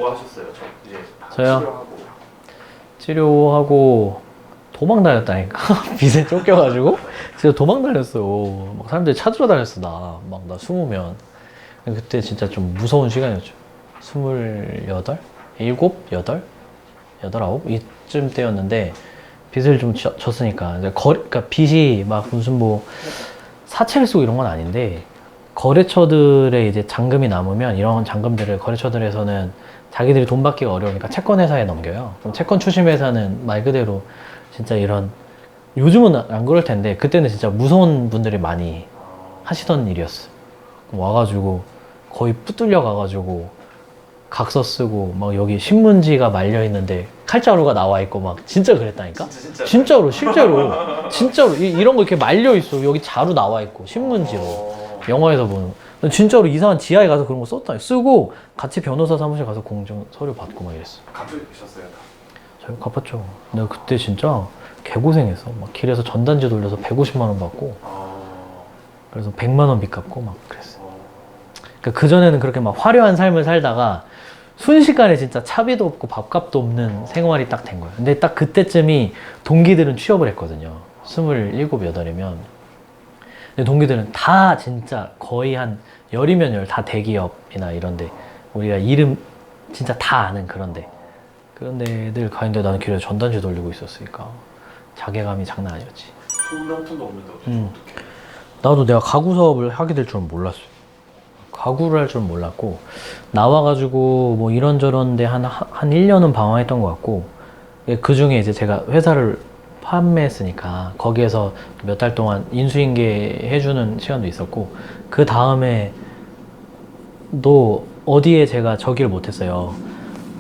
뭐 하셨어요? 저 이제 저요? 치료하고. 치료하고 도망 다녔다니까. 빚에 쫓겨가지고 진짜 도망 다녔어. 막 사람들이 찾으러 다녔어. 나 막 나 20면 그때 진짜 좀 무서운 시간이었죠. 28? 7? 8? 8, 9? 이쯤 때였는데 빚을 좀 졌으니까 그러니까 빚이 막 무슨 뭐 사채를 쓰고 이런 건 아닌데 거래처들의 이제 잔금이 남으면 이런 잔금들을 거래처들에서는 자기들이 돈 받기가 어려우니까 채권 회사에 넘겨요. 그럼 채권 추심 회사는 말 그대로 진짜 이런 요즘은 안 그럴 텐데 그때는 진짜 무서운 분들이 많이 하시던 일이었어. 와가지고 거의 붙들려 가가지고 각서 쓰고 막 여기 신문지가 말려 있는데 칼자루가 나와 있고 막 진짜 그랬다니까? 진짜로 실제로 진짜로 이런 거 이렇게 말려 있어. 여기 자루 나와 있고 신문지로 영화에서 보는 거. 진짜로 이상한 지하에 가서 그런 거 썼다 쓰고 같이 변호사 사무실 가서 공증 서류 받고 막 이랬어. 갚으셨어요? 저희 갚았죠. 내가 그때 진짜 개고생했어. 막 길에서 전단지 돌려서 150만 원 받고 그래서 100만 원 빚 갚고 막 그랬어. 그러니까 그전에는 그렇게 막 화려한 삶을 살다가 순식간에 진짜 차비도 없고 밥값도 없는 생활이 딱 된 거예요. 근데 딱 그때쯤이 동기들은 취업을 했거든요. 27, 8이면. 근데 동기들은 다 진짜 거의 한 열이면 열 다 대기업이나 이런데 우리가 이름 진짜 다 아는 그런데 그런 데들 가는데 나는 길에서 전단지 돌리고 있었으니까 자괴감이 장난 아니었지. 돈 한 푼도 없는데 어떻게? 나도 내가 가구 사업을 하게 될 줄은 몰랐어요. 가구를 할 줄은 몰랐고 나와가지고 뭐 이런저런 데 한 1년은 방황했던 것 같고 그 중에 이제 제가 회사를 판매했으니까 거기에서 몇 달 동안 인수인계 해주는 시간도 있었고 그 다음에 또 어디에 제가 저기를 못했어요.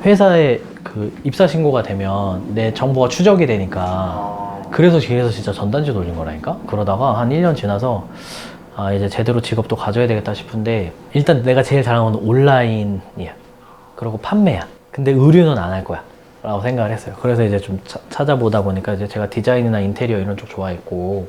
회사에 그 입사 신고가 되면 내 정보가 추적이 되니까 그래서 길에서 진짜 전단지 돌린 거라니까. 그러다가 한 1년 지나서 아 이제 제대로 직업도 가져야 되겠다 싶은데 일단 내가 제일 잘하는 건 온라인이야. 그리고 판매야. 근데 의류는 안 할 거야 라고 생각을 했어요. 그래서 이제 좀 찾아보다 보니까 이제 제가 디자인이나 인테리어 이런 쪽 좋아했고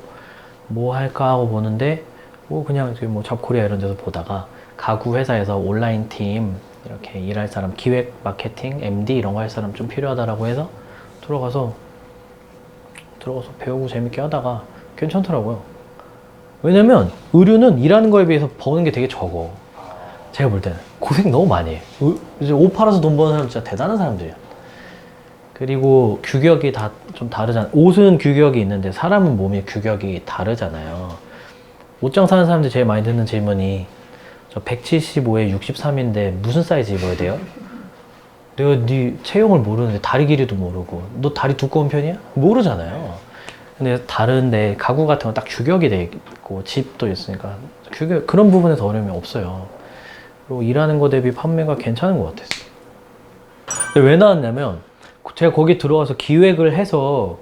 뭐 할까 하고 보는데 뭐 그냥 지금 뭐 잡코리아 이런 데서 보다가 가구 회사에서 온라인 팀 이렇게 일할 사람 기획, 마케팅, MD 이런 거 할 사람 좀 필요하다라고 해서 들어가서 배우고 재밌게 하다가 괜찮더라고요. 왜냐면 의류는 일하는 거에 비해서 버는 게 되게 적어. 제가 볼 때는 고생 너무 많이 해. 이제 옷 팔아서 돈 버는 사람 진짜 대단한 사람들이야. 그리고 규격이 다 좀 다르잖아. 옷은 규격이 있는데 사람은 몸이 규격이 다르잖아요. 옷장 사는 사람들이 제일 많이 듣는 질문이 저 175에 63인데 무슨 사이즈 입어야 돼요? 내가 네 체형을 모르는데 다리 길이도 모르고 너 다리 두꺼운 편이야? 모르잖아요. 근데 다른데 가구 같은 건 딱 규격이 돼 있고 집도 있으니까 규격 그런 부분에서 어려움이 없어요. 그리고 일하는 거 대비 판매가 괜찮은 것 같았어요. 근데 왜 나왔냐면 제가 거기 들어가서 기획을 해서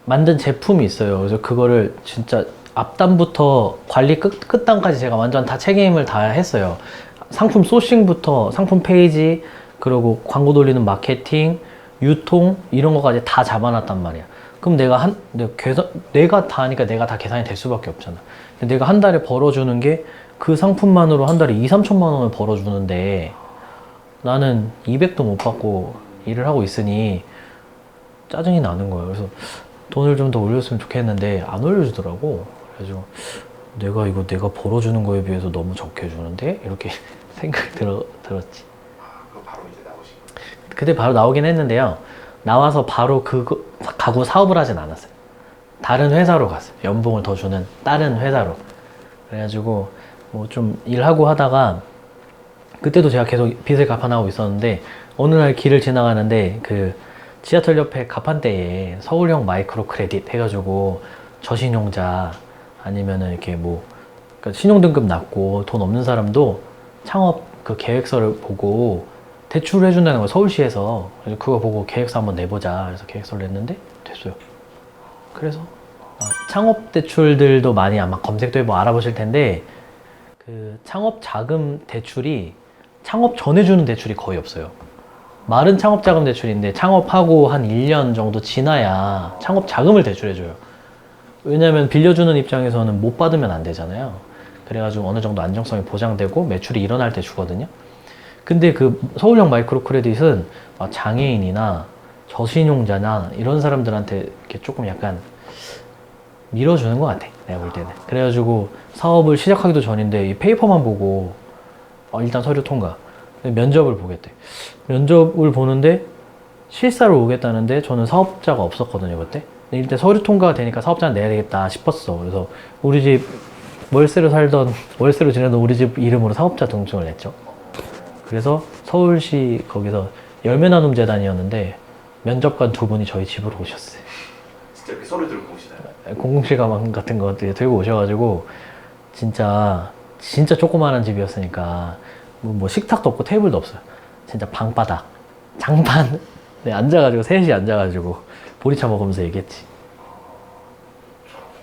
만든 제품이 있어요. 그래서 그거를 진짜 앞단부터 관리 끝단까지 제가 완전 다 책임을 다 했어요. 상품 소싱부터 상품 페이지 그리고 광고 돌리는 마케팅, 유통 이런 거까지 다 잡아놨단 말이야. 그럼 내가 다 하니까 내가 다 계산이 될 수밖에 없잖아. 근데 내가 한 달에 벌어주는 게 그 상품만으로 한 달에 2, 3천만 원을 벌어주는데 나는 200도 못 받고 일을 하고 있으니 짜증이 나는 거예요. 그래서 돈을 좀 더 올렸으면 좋겠는데 안 올려주더라고. 그래서 내가 벌어주는 거에 비해서 너무 적게 주는데 이렇게 생각이 들었지. 그거 바로 이제 나오신 거예요? 그때 바로 나오긴 했는데요. 나와서 바로 가구 사업을 하진 않았어요. 다른 회사로 갔어요. 연봉을 더 주는 다른 회사로. 그래가지고 뭐 좀 일하고 하다가 그때도 제가 계속 빚을 갚아나가고 있었는데 어느 날 길을 지나가는데 그 지하철 옆에 가판대에 서울형 마이크로 크레딧 해가지고 저신용자 아니면은 이렇게 뭐 그러니까 신용등급 낮고 돈 없는 사람도 창업 그 계획서를 보고 대출을 해준다는 거예요. 서울시에서. 그래서 그거 보고 계획서 한번 내보자. 그래서 계획서를 냈는데 됐어요. 그래서 창업 대출들도 많이 아마 검색도 해보고 알아보실 텐데 그 창업 자금 대출이 창업 전에 주는 대출이 거의 없어요. 말은 창업 자금 대출인데 창업하고 한 1년 정도 지나야 창업 자금을 대출해줘요. 왜냐면 빌려주는 입장에서는 못 받으면 안 되잖아요. 그래가지고 어느 정도 안정성이 보장되고 매출이 일어날 때 주거든요. 근데 그 서울형 마이크로 크레딧은 막 장애인이나 저신용자나 이런 사람들한테 이렇게 조금 약간 밀어주는 것 같아. 내가 볼 때는. 그래가지고 사업을 시작하기도 전인데 이 페이퍼만 보고 일단 서류 통과. 면접을 보겠대. 면접을 보는데 실사를 오겠다는데 저는 사업자가 없었거든요 그때. 근데 일단 서류 통과가 되니까 사업자는 내야 되겠다 싶었어. 그래서 우리 집 월세로 지내던 우리 집 이름으로 사업자 등록증을 냈죠. 그래서 서울시 거기서 열매나눔재단이었는데 면접관 두 분이 저희 집으로 오셨어요. 진짜 이렇게 서류 들고 오시나요? 007 가방 같은 거 들고 오셔가지고 진짜 조그마한 집이었으니까 뭐 식탁도 없고 테이블도 없어요. 진짜 방바닥 장판 네, 앉아가지고 셋이 앉아가지고 보리차 먹으면서 얘기했지.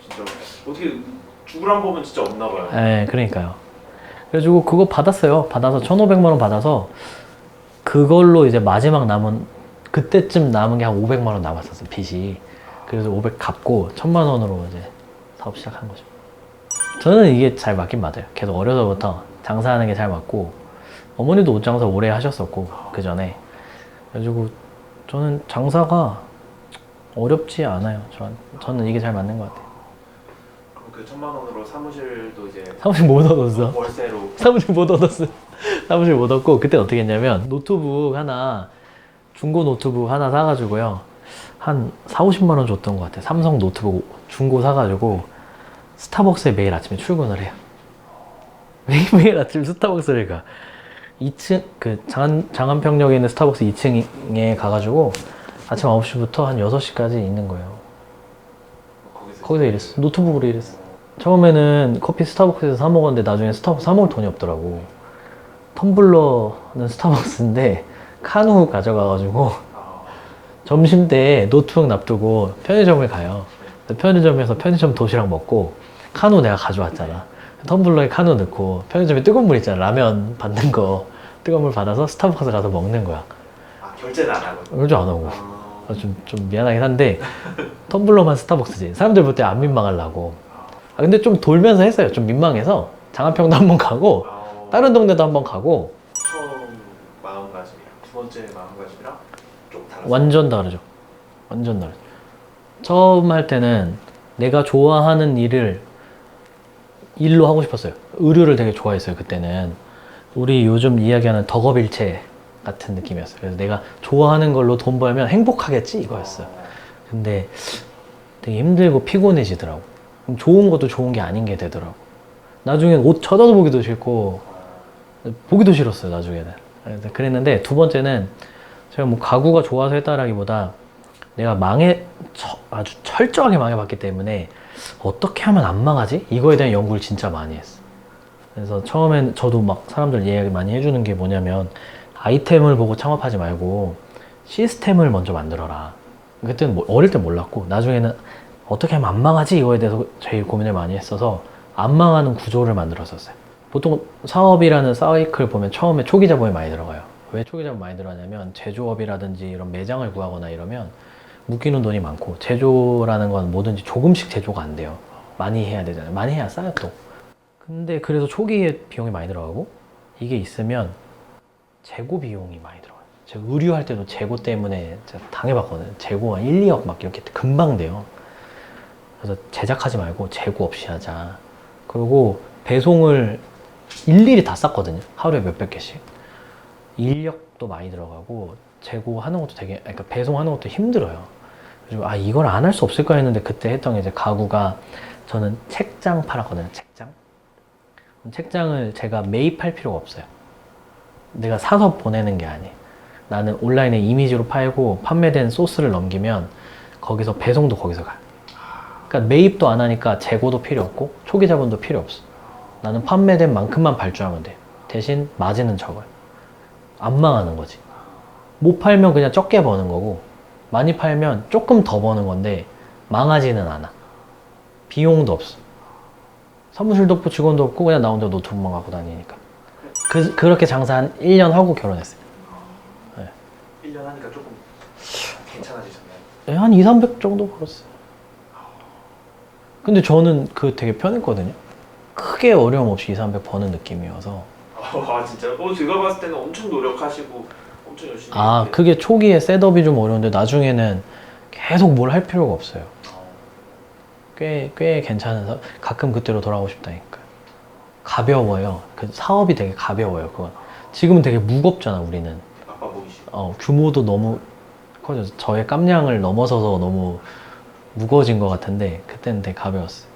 진짜 어떻게 죽으란 법은 진짜 없나 봐요. 네, 그러니까요. 그래가지고 그거 받았어요. 받아서 1,500만 원 받아서 그걸로 이제 마지막 남은 그때쯤 남은 게 한 500만 원 남았었어요 빚이. 그래서 500 갚고 1,000만 원으로 이제 사업 시작한 거죠. 저는 이게 잘 맞긴 맞아요. 계속 어려서부터 장사하는 게 잘 맞고 어머니도 옷장사 오래 하셨었고 그 전에. 그래가지고 저는 장사가 어렵지 않아요. 저는 이게 잘 맞는 것 같아요. 그럼 그 1,000만 원으로 사무실도 이제 사무실 못 얻었어. 월세로 사무실 못 얻었어. 사무실 못 얻고 그때 어떻게 했냐면 노트북 하나 중고 노트북 하나 사가지고요 한 4,50만 원 줬던 것 같아요. 삼성 노트북 중고 사가지고 스타벅스에 매일 아침에 출근을 해요. 매일 아침 스타벅스를 가. 2층 그 장안평역에 있는 스타벅스 2층에 가가지고 아침 9시부터 한 6시까지 있는 거예요. 거기서 일했어. 노트북으로 일했어. 처음에는 커피 스타벅스에서 사 먹었는데 나중에 스타벅스 사 먹을 돈이 없더라고. 텀블러는 스타벅스인데 카누 가져가가지고 점심 때 노트북 놔두고 편의점을 가요. 편의점에서 편의점 도시락 먹고 카누 내가 가져왔잖아. 텀블러에 카누 넣고 편의점에 뜨거운 물 있잖아. 라면 받는 거 뜨거운 물 받아서 스타벅스 가서 먹는 거야. 아, 결제는 안 하고. 결제 안 하고. 좀 미안하긴 한데 텀블러만 스타벅스지. 사람들 볼 때 안 민망하려고. 근데 좀 돌면서 했어요. 좀 민망해서 장안평도 한번 가고 다른 동네도 한번 가고. 처음 마음가짐이랑 두 번째 마음가짐이랑 좀 달라요. 완전 다르죠. 완전 다르죠. 처음 할 때는 내가 좋아하는 일로 하고 싶었어요. 의류를 되게 좋아했어요. 그때는 우리 요즘 이야기하는 덕업일체 같은 느낌이었어요. 그래서 내가 좋아하는 걸로 돈 벌면 행복하겠지 이거였어요. 근데 되게 힘들고 피곤해지더라고. 그럼 좋은 것도 좋은 게 아닌 게 되더라고. 나중엔 옷 쳐다보기도 싫고 보기도 싫었어요. 나중에는. 그래서 그랬는데 두 번째는 제가 뭐 가구가 좋아서 했다라기보다 내가 아주 철저하게 망해봤기 때문에 어떻게 하면 안 망하지? 이거에 대한 연구를 진짜 많이 했어. 그래서 처음엔 저도 막 사람들 이야기 많이 해주는 게 뭐냐면 아이템을 보고 창업하지 말고 시스템을 먼저 만들어라. 그때는 어릴 때 몰랐고 나중에는 어떻게 하면 안 망하지? 이거에 대해서 제일 고민을 많이 했어서 안 망하는 구조를 만들었었어요. 보통 사업이라는 사이클 보면 처음에 초기 자본이 많이 들어가요. 왜 초기 자본 많이 들어가냐면 제조업이라든지 이런 매장을 구하거나 이러면 묶이는 돈이 많고 제조라는 건 뭐든지 조금씩 제조가 안 돼요. 많이 해야 되잖아요. 많이 해야 싸요 또. 근데 그래서 초기에 비용이 많이 들어가고 이게 있으면 재고 비용이 많이 들어가요. 제가 의류할 때도 재고 때문에 제가 당해봤거든요. 재고가 1, 2억 막 이렇게 금방 돼요. 그래서 제작하지 말고 재고 없이 하자. 그리고 배송을 일일이 다 쌌거든요. 하루에 몇백 개씩. 인력도 많이 들어가고 재고하는 것도 그러니까 배송하는 것도 힘들어요. 그리고 이걸 안 할 수 없을까 했는데 그때 했던 게 이제 가구가 저는 책장 팔았거든요. 책장을 제가 매입할 필요가 없어요. 내가 사서 보내는 게 아니에요. 나는 온라인에 이미지로 팔고 판매된 소스를 넘기면 거기서 배송도 거기서 가요. 그러니까 매입도 안 하니까 재고도 필요 없고 초기 자본도 필요 없어. 나는 판매된 만큼만 발주하면 돼. 대신 마진은 적어요. 안 망하는 거지. 못 팔면 그냥 적게 버는 거고 많이 팔면 조금 더 버는 건데 망하지는 않아. 비용도 없어. 사무실도 없고 직원도 없고 그냥 나 혼자 노트북만 갖고 다니니까. 그렇게 장사 한 1년 하고 결혼했어요. 네. 1년 하니까 조금 괜찮아지셨나요? 네, 한 2, 300 정도 벌었어요. 근데 저는 되게 편했거든요. 크게 어려움 없이 2, 300 버는 느낌이어서 아 진짜? 제가 봤을 때는 엄청 노력하시고 엄청 열심히. 아, 이렇게- 그게 초기에 셋업이 좀 어려운데 나중에는 계속 뭘 할 필요가 없어요. 어, 꽤 괜찮은 가끔 그때로 돌아가고 싶다니까. 가벼워요. 그 사업이 되게 가벼워요. 그건. 지금은 되게 무겁잖아, 우리는. 아빠 보이시고. 규모도 너무 커져. 저의 깜냥을 넘어서서 너무 무거워진 것 같은데 그때는 되게 가벼웠어요.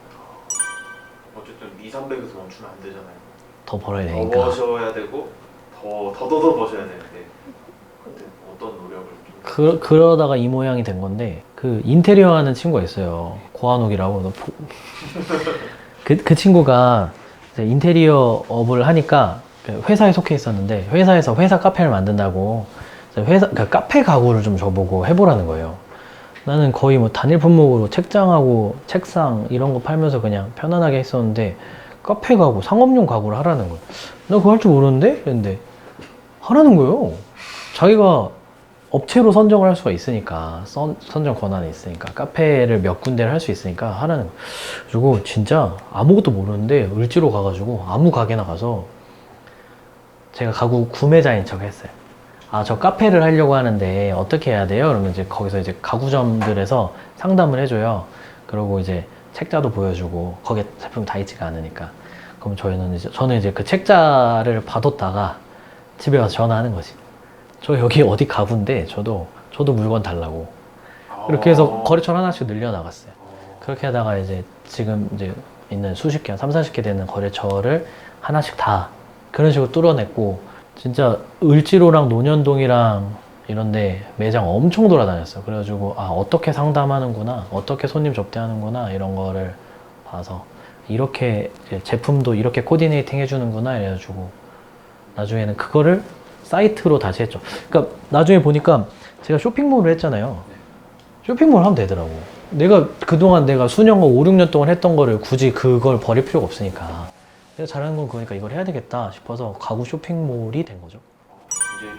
어쨌든 2, 300에서 멈추면 안 되잖아요. 더 벌어야 더 되니까. 버셔야 되고 더 버셔야 되는데 근데 어떤 노력을 좀 그러다가 이 모양이 된 건데 그 인테리어 하는 친구가 있어요. 고한옥이라고. 그 친구가 이제 인테리어 업을 하니까 그 회사에 속해 있었는데 회사에서 회사 카페를 만든다고 그 카페 가구를 좀 저보고 해보라는 거예요. 나는 거의 뭐 단일 품목으로 책장하고 책상 이런 거 팔면서 그냥 편안하게 했었는데 카페 가구, 상업용 가구를 하라는 거예요. 나 그거 할 줄 모르는데? 그랬는데 하라는 거예요. 자기가 업체로 선정을 할 수가 있으니까 선정 권한이 있으니까 카페를 몇 군데를 할 수 있으니까 하라는 거예요. 그리고 진짜 아무것도 모르는데 을지로 가가지고 아무 가게나 가서 제가 가구 구매자인 척 했어요. 아, 저 카페를 하려고 하는데 어떻게 해야 돼요? 그러면 이제 거기서 이제 가구점들에서 상담을 해줘요. 그리고 이제 책자도 보여주고 거기에 제품이 다 있지가 않으니까. 그럼 저는 이제 그 책자를 봐뒀다가 집에 가서 전화하는 거지. 저 여기 어디 가구인데 저도 물건 달라고. 이렇게 해서 거래처를 하나씩 늘려나갔어요. 그렇게 하다가 이제 지금 이제 있는 수십 개, 3, 40개 되는 거래처를 하나씩 다 그런 식으로 뚫어냈고, 진짜 을지로랑 논현동이랑 이런데 매장 엄청 돌아다녔어요. 그래가지고 아, 어떻게 상담하는구나, 어떻게 손님 접대하는구나 이런 거를 봐서 이렇게 이제 제품도 이렇게 코디네이팅 해주는구나 이래가지고 나중에는 그거를 사이트로 다시 했죠. 그러니까 나중에 보니까 제가 쇼핑몰을 했잖아요. 쇼핑몰 하면 되더라고. 내가 그동안 내가 수년간 5, 6년 동안 했던 거를 굳이 그걸 버릴 필요가 없으니까 내가 잘하는 건 그거니까 이걸 해야 되겠다 싶어서 가구 쇼핑몰이 된 거죠.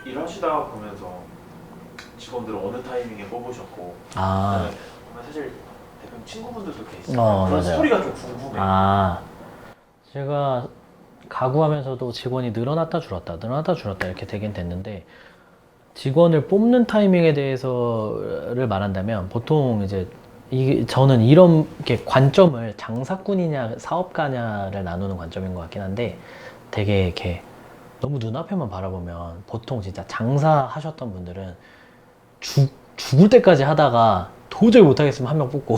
이제 일하시다 보면서 직원들을 어느 타이밍에 뽑으셨고 아, 그다음에 보면 사실 대표님 친구분들도 계시고 그런 맞아요. 스토리가 좀 궁금해요. 아, 제가 가구하면서도 직원이 늘어났다 줄었다 이렇게 되긴 됐는데, 직원을 뽑는 타이밍에 대해서를 말한다면 보통 이제 저는 이렇게 관점을 장사꾼이냐 사업가냐를 나누는 관점인 것 같긴 한데, 되게 이렇게 너무 눈앞에만 바라보면 보통 진짜 장사하셨던 분들은 죽을 때까지 하다가 도저히 못하겠으면 한 명 뽑고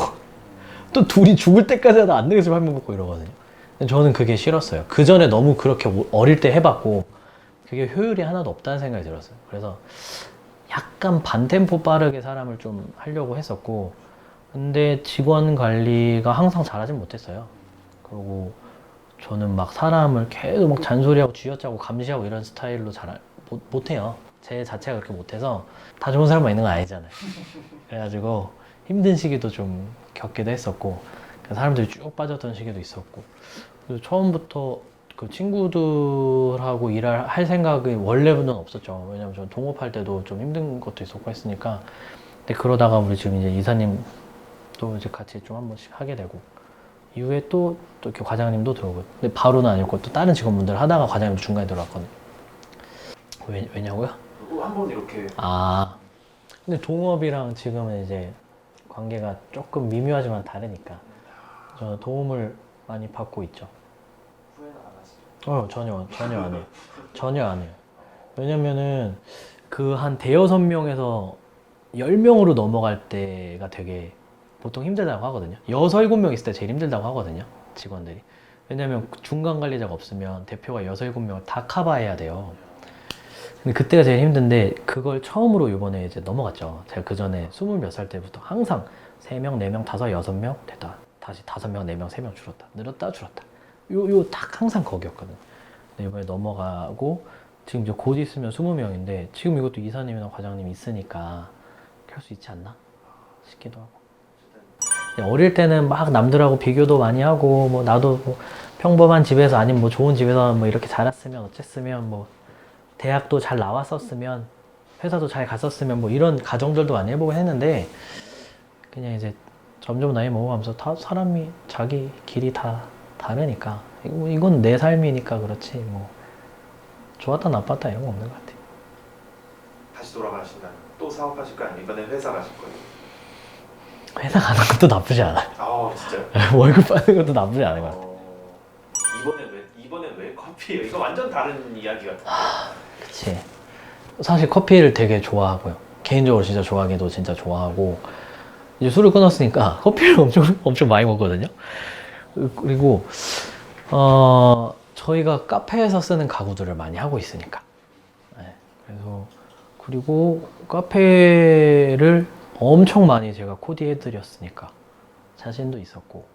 또 둘이 죽을 때까지 하다 안 되겠으면 한 명 뽑고 이러거든요. 근데 저는 그게 싫었어요. 그 전에 너무 그렇게 어릴 때 해봤고 그게 효율이 하나도 없다는 생각이 들었어요. 그래서 약간 반템포 빠르게 사람을 좀 하려고 했었고, 근데 직원 관리가 항상 잘하진 못했어요. 그리고 저는 막 사람을 계속 막 잔소리하고 쥐어짜고 감시하고 이런 스타일로 못해요. 제 자체가 그렇게 못해서. 다 좋은 사람만 있는 건 아니잖아요. 그래가지고 힘든 시기도 좀 겪기도 했었고, 사람들이 쭉 빠졌던 시기도 있었고, 그래서 처음부터 그 친구들하고 할 생각이 원래는 없었죠. 왜냐면 저 동업할 때도 좀 힘든 것도 있었고 했으니까. 근데 그러다가 우리 지금 이제 이사님도 이제 같이 좀 한 번씩 하게 되고, 이후에 또 이렇게 과장님도 들어오고, 근데 바로는 아니고 또 다른 직원분들 하다가 과장님 중간에 들어왔거든요. 왜냐고요? 한번 이렇게 아, 근데 동업이랑 지금은 이제 관계가 조금 미묘하지만 다르니까 저는 도움을 많이 받고 있죠. 후회는 안 하시죠? 전혀 안 해요. 전혀 안 해요. 왜냐면은 그 한 대여섯 명에서 10명으로 넘어갈 때가 되게 보통 힘들다고 하거든요. 6, 7명 있을 때 제일 힘들다고 하거든요, 직원들이. 왜냐면 중간 관리자가 없으면 대표가 6, 7명을 다 커버해야 돼요. 근데 그때가 제일 힘든데 그걸 처음으로 이번에 이제 넘어갔죠. 제가 그 전에 20 몇 살 때부터 항상 3명, 4명, 5, 6명 됐다. 다시 5명, 4명, 3명 줄었다. 늘었다 줄었다. 요 딱 항상 거기였거든. 근데 이번에 넘어가고 지금 이제 곧 있으면 20명인데 지금 이것도 이사님이나 과장님 있으니까 할 수 있지 않나 싶기도 하고. 어릴 때는 막 남들하고 비교도 많이 하고, 뭐 나도 뭐 평범한 집에서 아니면 뭐 좋은 집에서 뭐 이렇게 자랐으면 어쨌으면 뭐 대학도 잘 나왔었으면 회사도 잘 갔었으면 뭐 이런 가정들도 많이 해보고 했는데, 그냥 이제 점점 나이 먹어가면서 사람이 자기 길이 다 다르니까 이건 내 삶이니까 그렇지 뭐 좋았다 나빴다 이런 거 없는 것 같아요. 다시 돌아가신다면 또 사업하실 거예요? 아니면 이번에 회사 가실 거예요? 회사 가는 것도 나쁘지 않아요. 아 진짜요? 월급 받는 것도 나쁘지 않은 것 같아요. 이번엔 왜 커피예요? 이거 완전 다른 이야기 같은데. 그치. 사실 커피를 되게 좋아하고요. 개인적으로 진짜 좋아하기도 진짜 좋아하고 이제 술을 끊었으니까 커피를 엄청 많이 먹거든요. 그리고 저희가 카페에서 쓰는 가구들을 많이 하고 있으니까. 네, 그리고 카페를 엄청 많이 제가 코디해드렸으니까 자신도 있었고,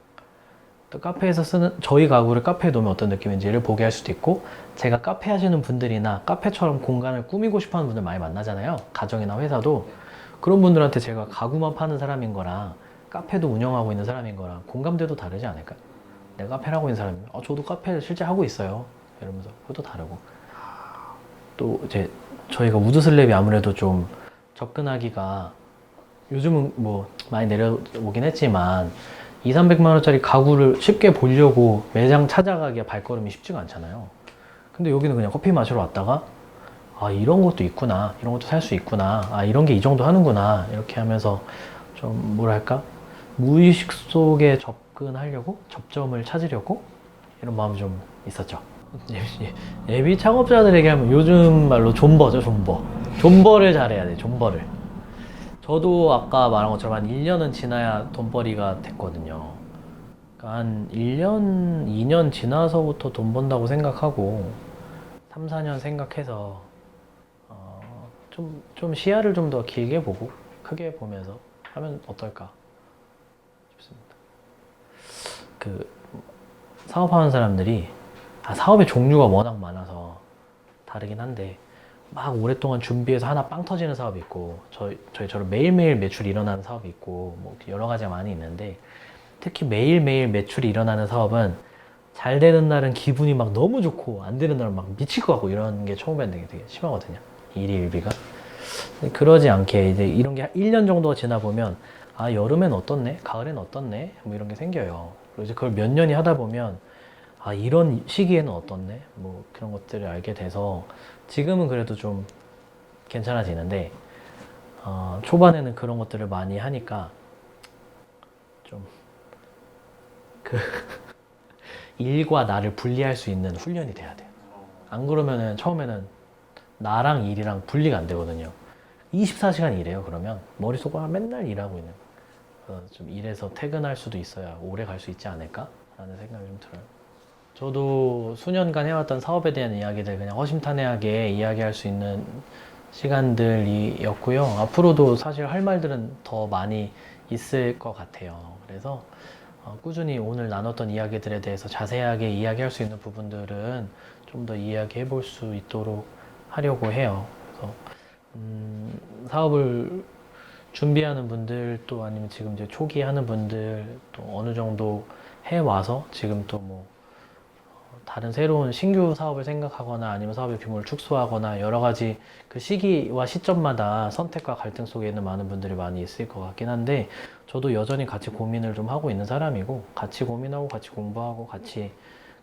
또 카페에서 쓰는 저희 가구를 카페에 놓으면 어떤 느낌인지를 보게 할 수도 있고, 제가 카페 하시는 분들이나 카페처럼 공간을 꾸미고 싶어 하는 분들 많이 만나잖아요. 가정이나 회사도. 그런 분들한테 제가 가구만 파는 사람인 거랑 카페도 운영하고 있는 사람인 거랑 공감대도 다르지 않을까요? 내가 카페를 하고 있는 사람이 저도 카페를 실제 하고 있어요 이러면서 그것도 다르고, 또 이제 저희가 우드슬랩이 아무래도 좀 접근하기가 요즘은 뭐 많이 내려오긴 했지만 200~300만 원짜리 가구를 쉽게 보려고 매장 찾아가기가 발걸음이 쉽지가 않잖아요. 근데 여기는 그냥 커피 마시러 왔다가 이런 것도 있구나, 이런 것도 살 수 있구나, 이런 게 이 정도 하는구나, 이렇게 하면서 좀 뭐랄까 무의식 속에 접근하려고, 접점을 찾으려고 이런 마음이 좀 있었죠. 예비 창업자들에게 하면 요즘 말로 존버죠. 존버를 잘해야 돼. 존버를. 저도 아까 말한 것처럼 한 1년은 지나야 돈벌이가 됐거든요. 그러니까 한 1년, 2년 지나서부터 돈 번다고 생각하고 3, 4년 생각해서 좀 시야를 좀 더 길게 보고 크게 보면서 하면 어떨까 싶습니다. 사업하는 사람들이 사업의 종류가 워낙 많아서 다르긴 한데, 막 오랫동안 준비해서 하나 빵 터지는 사업이 있고, 저희처럼 매일매일 매출이 일어나는 사업이 있고, 뭐 여러 가지가 많이 있는데, 특히 매일매일 매출이 일어나는 사업은 잘 되는 날은 기분이 막 너무 좋고, 안 되는 날은 막 미칠 것 같고, 이런 게 처음에는 되게 심하거든요. 일희일비가. 그러지 않게 이제 이런 게 1년 정도가 지나 보면 여름엔 어떻네? 가을엔 어떻네? 뭐 이런 게 생겨요. 그리고 이제 그걸 몇 년이 하다 보면 이런 시기에는 어떻네? 뭐 그런 것들을 알게 돼서 지금은 그래도 좀 괜찮아지는데, 초반에는 그런 것들을 많이 하니까 좀 일과 나를 분리할 수 있는 훈련이 돼야 돼요. 안 그러면은 처음에는 나랑 일이랑 분리가 안 되거든요. 24시간 일해요. 그러면 머릿속으로 맨날 일하고 있는 거예요. 좀 일해서 퇴근할 수도 있어야 오래 갈 수 있지 않을까? 라는 생각이 좀 들어요. 저도 수년간 해왔던 사업에 대한 이야기들 그냥 허심탄회하게 이야기할 수 있는 시간들이었고요. 앞으로도 사실 할 말들은 더 많이 있을 것 같아요. 그래서 꾸준히 오늘 나눴던 이야기들에 대해서 자세하게 이야기할 수 있는 부분들은 좀 더 이야기해 볼 수 있도록 하려고 해요. 그래서 사업을 준비하는 분들, 또 아니면 지금 이제 초기 하는 분들, 또 어느 정도 해와서 지금 또 뭐 다른 새로운 신규 사업을 생각하거나 아니면 사업의 규모를 축소하거나 여러 가지 그 시기와 시점마다 선택과 갈등 속에 있는 많은 분들이 많이 있을 것 같긴 한데, 저도 여전히 같이 고민을 좀 하고 있는 사람이고, 같이 고민하고 같이 공부하고 같이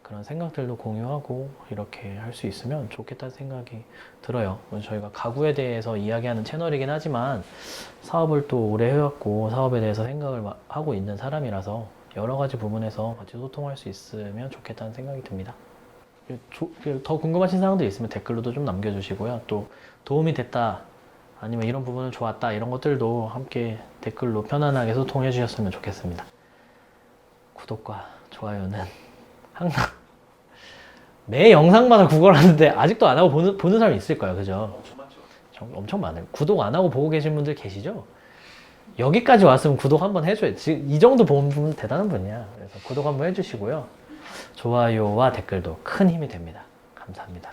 그런 생각들도 공유하고 이렇게 할 수 있으면 좋겠다는 생각이 들어요. 저희가 가구에 대해서 이야기하는 채널이긴 하지만 사업을 또 오래 해왔고 사업에 대해서 생각을 하고 있는 사람이라서 여러 가지 부분에서 같이 소통할 수 있으면 좋겠다는 생각이 듭니다. 더 궁금하신 사항들 있으면 댓글로도 좀 남겨주시고요. 또 도움이 됐다, 아니면 이런 부분은 좋았다, 이런 것들도 함께 댓글로 편안하게 소통해 주셨으면 좋겠습니다. 구독과 좋아요는 항상 매 영상마다 구걸하는데 아직도 안 하고 보는 사람이 있을 거예요. 그죠? 엄청 많죠. 엄청 많아요. 구독 안 하고 보고 계신 분들 계시죠? 여기까지 왔으면 구독 한번 해줘요. 지금 이 정도 본 분 대단한 분이야. 그래서 구독 한번 해주시고요. 좋아요와 댓글도 큰 힘이 됩니다. 감사합니다.